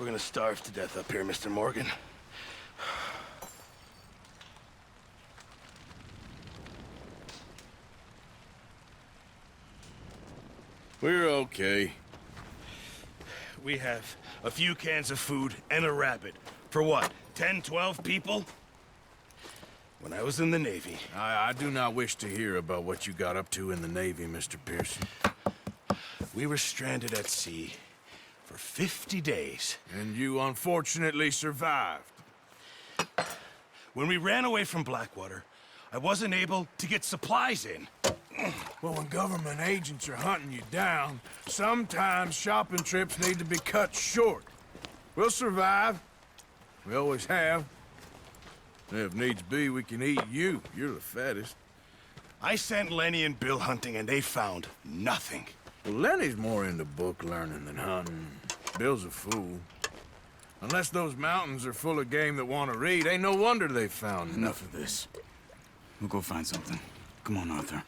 We're gonna starve to death up here, Mr. Morgan. We're okay. We have a few cans of food and a rabbit. For what, 10, 12 people? When I was in the Navy... I do not wish to hear about what you got up to in the Navy, Mr. Pearson. We were stranded at sea for 50 days. And you unfortunately survived. When we ran away from Blackwater, I wasn't able to get supplies in. Well, when government agents are hunting you down, sometimes shopping trips need to be cut short. We'll survive. We always have. If needs be, we can eat you. You're the fattest. I sent Lenny and Bill hunting, and they found nothing. Well, Lenny's more into book learning than hunting. Bill's a fool. Unless those mountains are full of game that want to read, ain't no wonder they found Enough of this. We'll go find something. Come on, Arthur.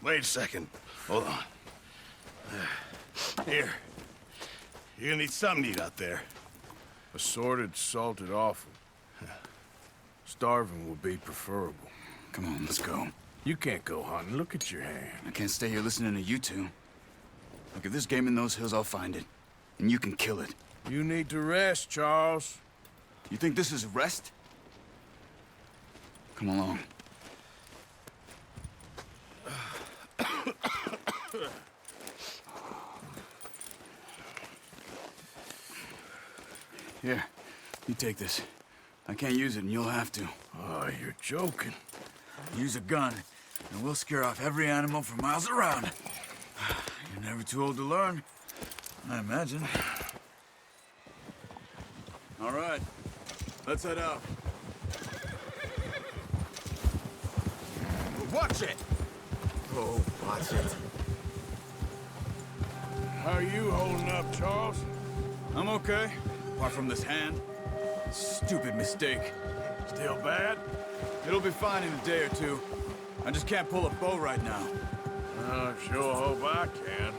Wait a second. Hold on. Here. You're gonna need something to eat out there. Assorted, salted offal. Starving would be preferable. Come on, let's go. You can't go hunting. Look at your hand. I can't stay here listening to you two. Look, if there's game in those hills, I'll find it. And you can kill it. You need to rest, Charles. You think this is rest? Come along. Here, you take this. I can't use it, and you'll have to. Oh, you're joking. Use a gun, and we'll scare off every animal for miles around. You're never too old to learn, I imagine. All right, let's head out. Watch it! Oh, watch it. How are you holding up, Charles? I'm okay, apart from this hand. Stupid mistake. Still bad? It'll be fine in a day or two. I just can't pull a bow right now. I sure hope I can.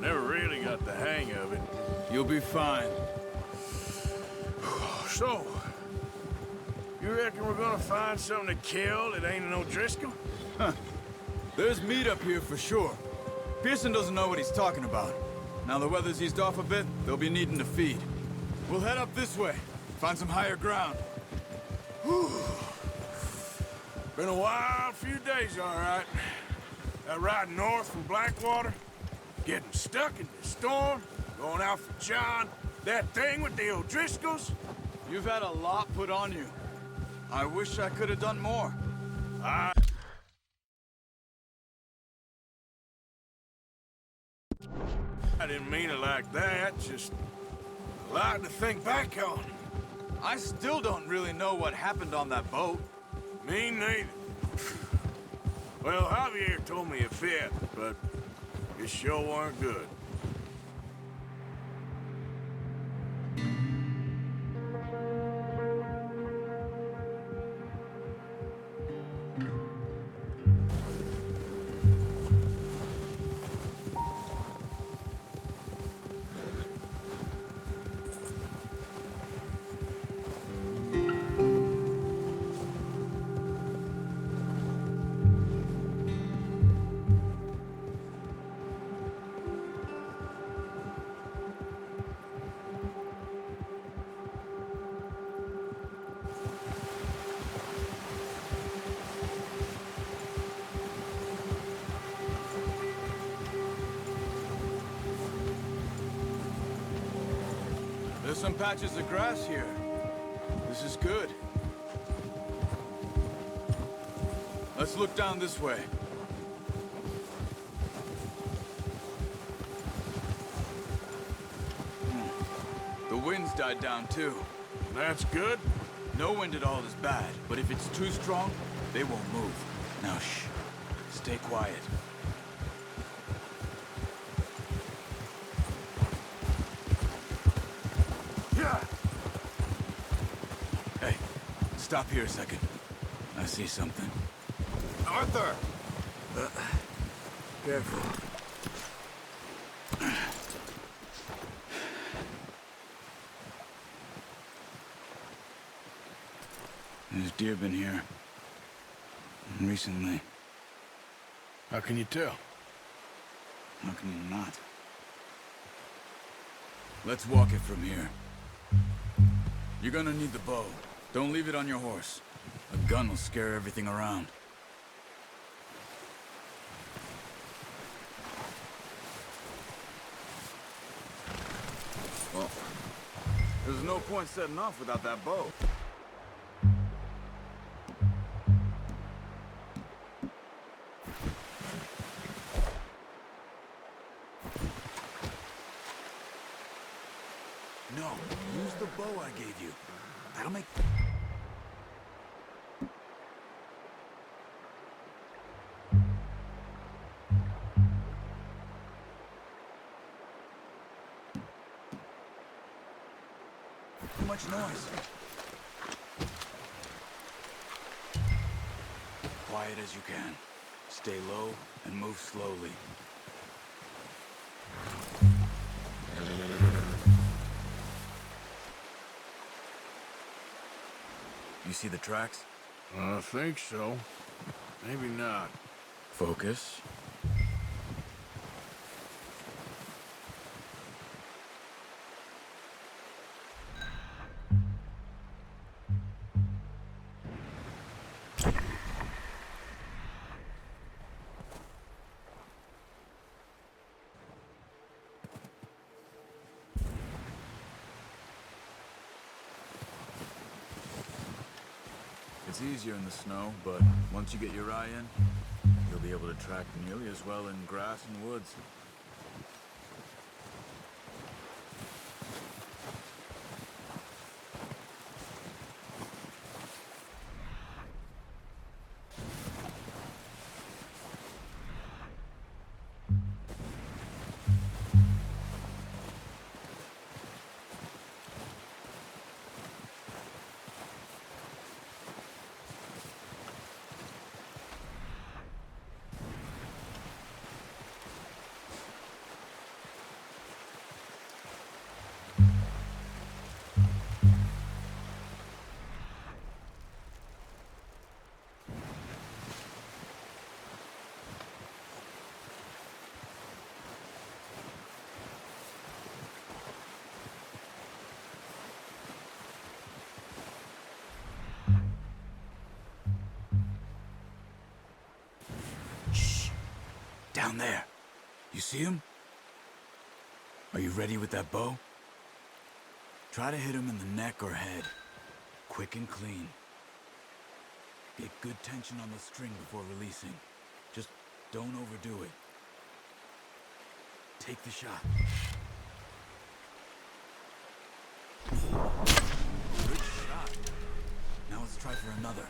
Never really got the hang of it. You'll be fine. So, you reckon we're gonna find something to kill that ain't an O'Driscoll? There's meat up here for sure. Pearson doesn't know what he's talking about. Now the weather's eased off a bit, they'll be needing to feed. We'll head up this way, find some higher ground. Whew. Been a wild few days, all right. That ride north from Blackwater, getting stuck in the storm, going out for John, that thing with the O'Driscolls. You've had a lot put on you. I wish I could have done more. I didn't mean it like that, just a lot to think back on. I still don't really know what happened on that boat. Me neither. Well, Javier told me a bit, but it sure weren't good. There's some patches of grass here. This is good. Let's look down this way. The wind's died down too. That's good. No wind at all is bad, but if it's too strong, they won't move. Now shh. Stay quiet. Hey, stop here a second. I see something. Arthur! Careful. There's deer been here. Recently. How can you tell? How can you not? Let's walk it from here. You're gonna need the bow. Don't leave it on your horse. A gun will scare everything around. Well, there's no point setting off without that bow. No, use the bow I gave you. That'll make... Too much noise. Quiet as you can. Stay low and move slowly. You see the tracks? I think so. Maybe not. Focus. It's easier in the snow, but once you get your eye in, you'll be able to track nearly as well in grass and woods. Down there. You see him? Are you ready with that bow? Try to hit him in the neck or head. Quick and clean. Get good tension on the string before releasing. Just don't overdo it. Take the shot. Good shot. Now let's try for another.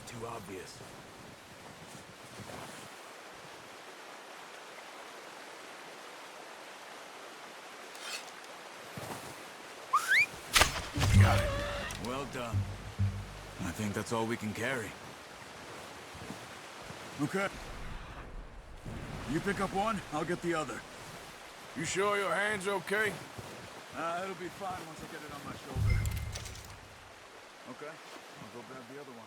Too obvious. got it. Well done. I think that's all we can carry. Okay. You pick up one, I'll get the other. You sure your hand's okay? It'll be fine once I get it on my shoulder. Okay, I'll go grab the other one.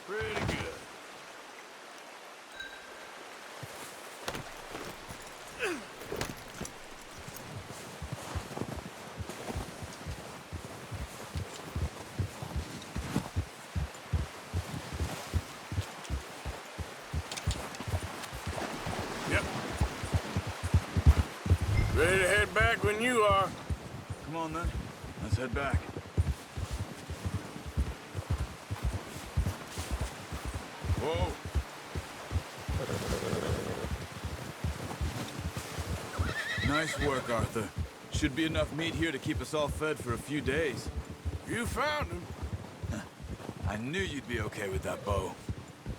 Pretty good. Yep. Ready to head back when you are. Come on then, let's head back. Whoa. Nice work, Arthur. Should be enough meat here to keep us all fed for a few days. You found him. I knew you'd be okay with that bow.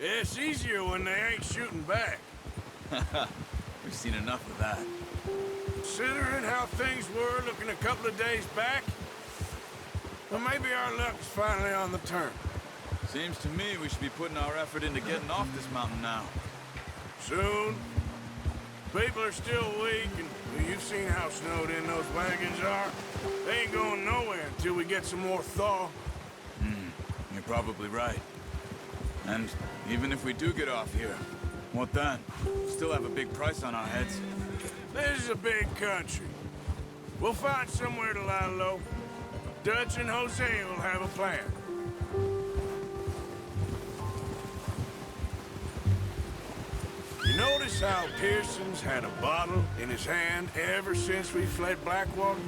It's easier when they ain't shooting back. We've seen enough of that. Considering how things were looking a couple of days back, well, maybe our luck's finally on the turn. Seems to me we should be putting our effort into getting off this mountain now. Soon. People are still weak, and well, you've seen how snowed in those wagons are. They ain't going nowhere until we get some more thaw. You're probably right. And even if we do get off here, what then? We'll still have a big price on our heads. This is a big country. We'll find somewhere to lie low. Dutch and Jose will have a plan. You notice how Pearson's had a bottle in his hand ever since we fled Blackwater?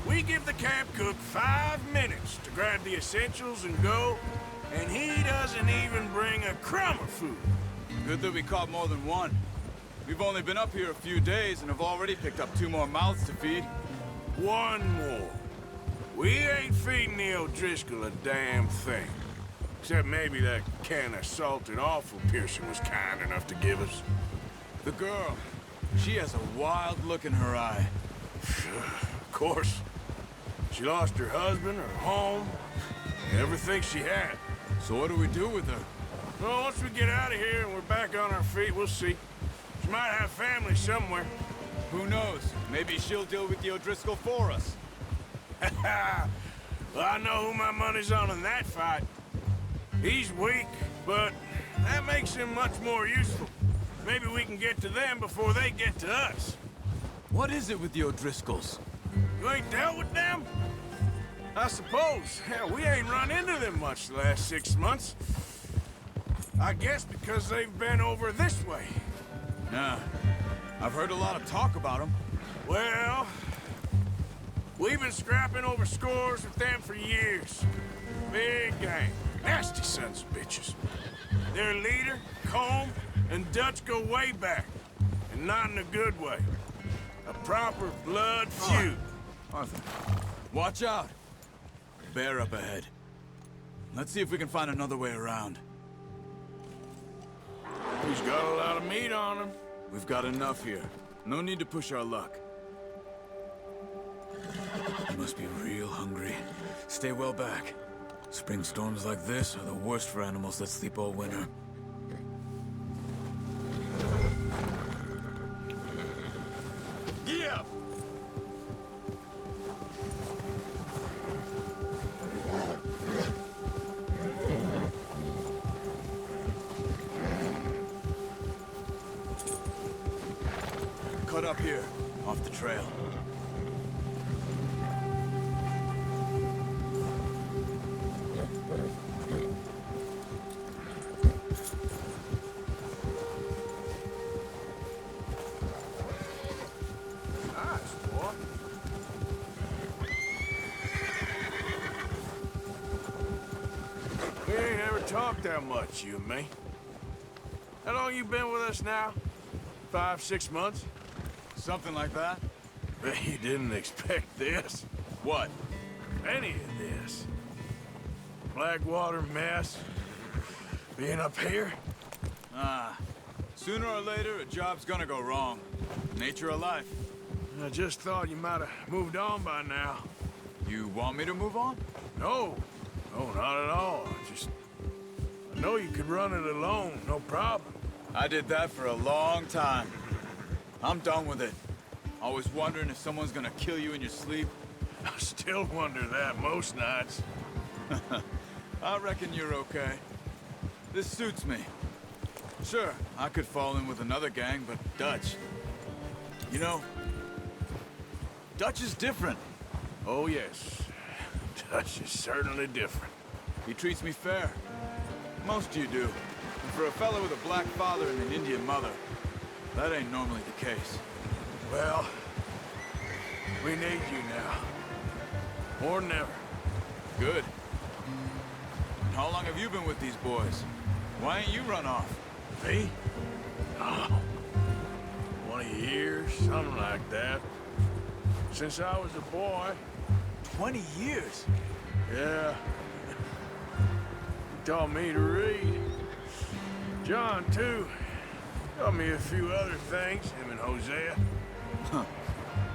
We give the camp cook 5 minutes to grab the essentials and go, and he doesn't even bring a crumb of food. Good that we caught more than one. We've only been up here a few days and have already picked up 2 more mouths to feed. One more. We ain't feeding the O'Driscoll a damn thing. Except maybe that can of salted offal Pearson was kind enough to give us. The girl, she has a wild look in her eye. Of course. She lost her husband, her home, everything she had. So what do we do with her? Well, once we get out of here and we're back on our feet, we'll see. She might have family somewhere. Who knows? Maybe she'll deal with the O'Driscoll for us. Well, I know who my money's on in that fight. He's weak, but that makes him much more useful. Maybe we can get to them before they get to us. What is it with the O'Driscolls? You ain't dealt with them? I suppose. Hell, we ain't run into them much the last 6 months. I guess because they've been over this way. Nah, I've heard a lot of talk about them. Well, we've been scrapping over scores with them for years. Big gang. Nasty sons of bitches. Their leader, Combe, and Dutch go way back. And not in a good way. A proper blood feud. Arthur, watch out. Bear up ahead. Let's see if we can find another way around. He's got a lot of meat on him. We've got enough here. No need to push our luck. You must be real hungry. Stay well back. Spring storms like this are the worst for animals that sleep all winter. Yeah! Cut up here, off the trail. Nice, boy. We ain't ever talked that much, you and me. How long you been with us now? 5, 6 months? Something like that? Bet you didn't expect this. What? Any of this. Blackwater mess. Being up here? Sooner or later, a job's gonna go wrong. Nature of life. I just thought you might have moved on by now. You want me to move on? No. No, not at all. I know you could run it alone, no problem. I did that for a long time. I'm done with it. Always wondering if someone's gonna kill you in your sleep. I still wonder that most nights. I reckon you're okay. This suits me. Sure, I could fall in with another gang, but Dutch... You know, Dutch is different. Oh, yes. Dutch is certainly different. He treats me fair. Most of you do. And for a fella with a black father and an Indian mother, that ain't normally the case. Well, we need you now. More than ever. Good. And how long have you been with these boys? Why ain't you run off? Me? Oh, 20 years, something like that. Since I was a boy. 20 years? Yeah. He taught me to read. John, too. Taught me a few other things, him and Hosea.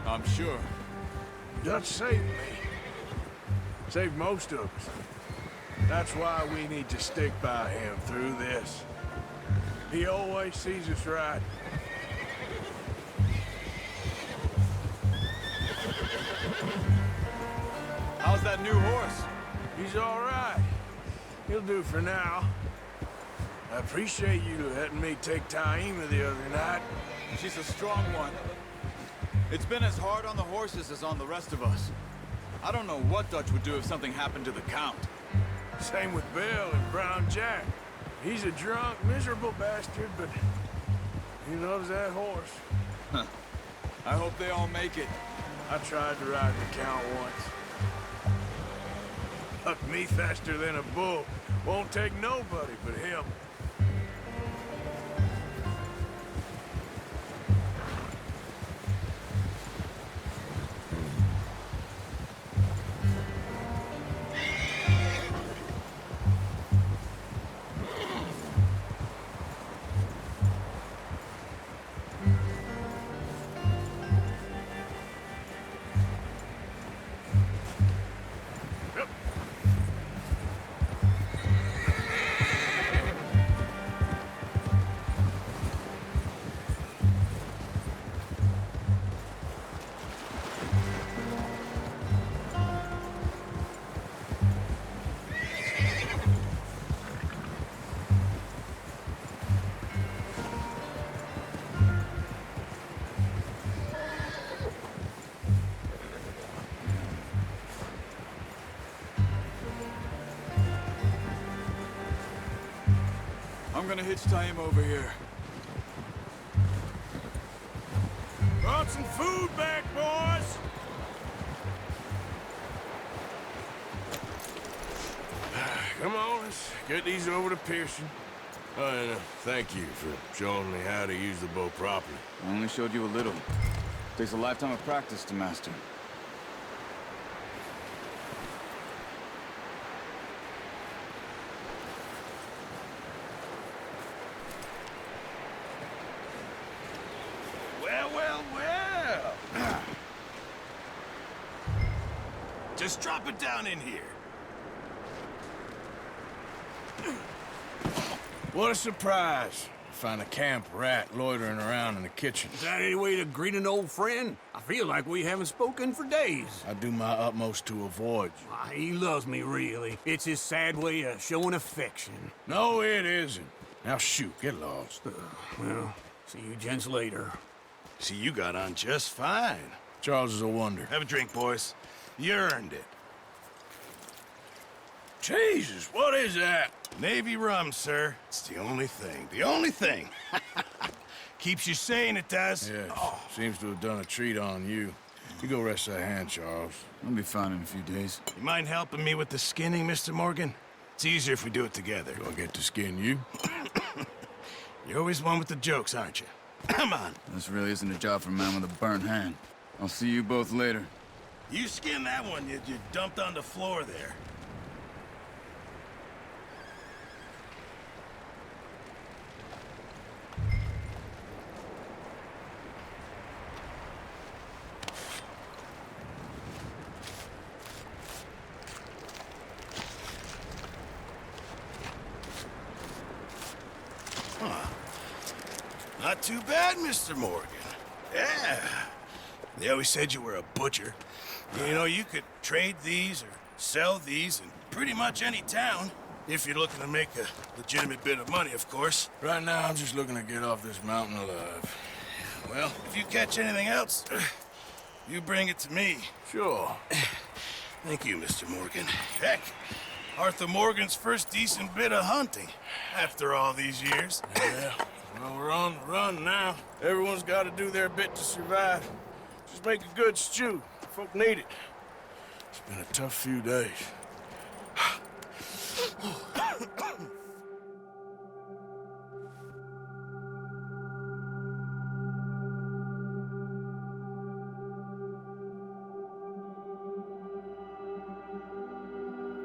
I'm sure. Dutch saved me. Saved most of us. That's why we need to stick by him through this. He always sees us right. How's that new horse? He's all right. He'll do for now. I appreciate you letting me take Taima the other night. She's a strong one. It's been as hard on the horses as on the rest of us. I don't know what Dutch would do if something happened to the Count. Same with Bill and Brown Jack. He's a drunk, miserable bastard, but he loves that horse. I hope they all make it. I tried to ride the Count once. Hucked me faster than a bull. Won't take nobody but him. I'm gonna hitch Taima over here. Brought some food back, boys! Come on, let's get these over to Pearson. And thank you for showing me how to use the bow properly. I only showed you a little. Takes a lifetime of practice to master. Well, well, well. Just drop it down in here. What a surprise. Find a camp rat loitering around in the kitchen. Is that any way to greet an old friend? I feel like we haven't spoken for days. I do my utmost to avoid you. Why, he loves me, really. It's his sad way of showing affection. No, it isn't. Now shoot, get lost. Well, see you gents later. See, you got on just fine. Charles is a wonder. Have a drink, boys. You earned it. Jesus, what is that? Navy rum, sir. It's the only thing. The only thing. Keeps you sane, it does. Yes, seems to have done a treat on you. You go rest that hand, Charles. I'll be fine in a few days. You mind helping me with the skinning, Mr. Morgan? It's easier if we do it together. Do I get to skin you? You're always one with the jokes, aren't you? Come on. This really isn't a job for a man with a burnt hand. I'll see you both later. You skin that one you dumped on the floor there. Not too bad, Mr. Morgan. Yeah. They always said you were a butcher. You know, you could trade these or sell these in pretty much any town. If you're looking to make a legitimate bit of money, of course. Right now, I'm just looking to get off this mountain alive. Well, if you catch anything else, you bring it to me. Sure. Thank you, Mr. Morgan. Heck, Arthur Morgan's first decent bit of hunting after all these years. Yeah. Well, we're on the run now. Everyone's got to do their bit to survive. Just make a good stew. Folk need it. It's been a tough few days.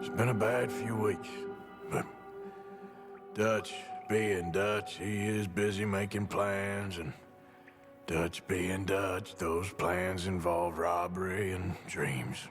It's been a bad few weeks, but Dutch being Dutch, he is busy making plans, and Dutch being Dutch, those plans involve robbery and dreams.